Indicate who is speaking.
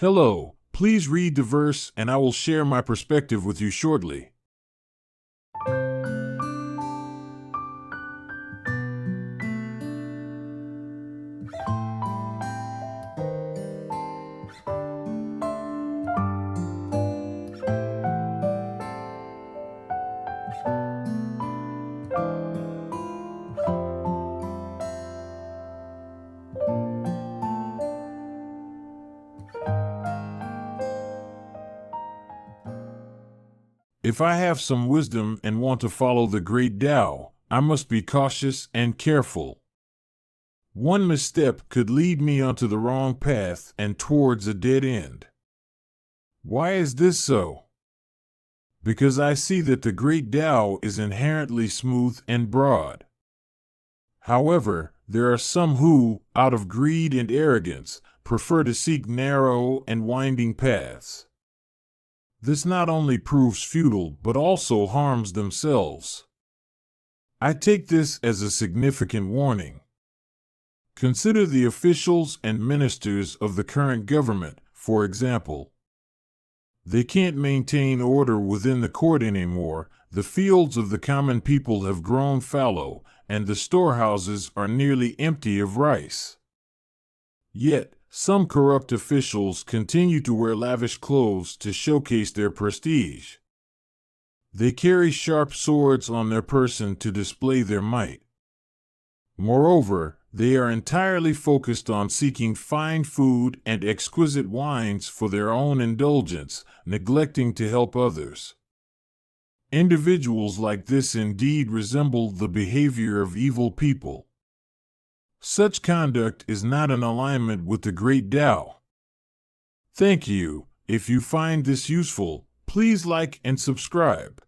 Speaker 1: Hello, please read the verse and I will share my perspective with you shortly. If I have some wisdom and want to follow the great Tao, I must be cautious and careful. One misstep could lead me onto the wrong path and towards a dead end. Why is this so? Because I see that the great Tao is inherently smooth and broad. However, there are some who, out of greed and arrogance, prefer to seek narrow and winding paths. This not only proves futile but also harms themselves. I take this as a significant warning. Consider the officials and ministers of the current government, for example. They can't maintain order within the court anymore, the fields of the common people have grown fallow, and the storehouses are nearly empty of rice. Yet, some corrupt officials continue to wear lavish clothes to showcase their prestige. They carry sharp swords on their person to display their might. Moreover, they are entirely focused on seeking fine food and exquisite wines for their own indulgence, neglecting to help others. Individuals like this indeed resemble the behavior of evil people. Such conduct is not in alignment with the great Tao. Thank you. If you find this useful, please like and subscribe.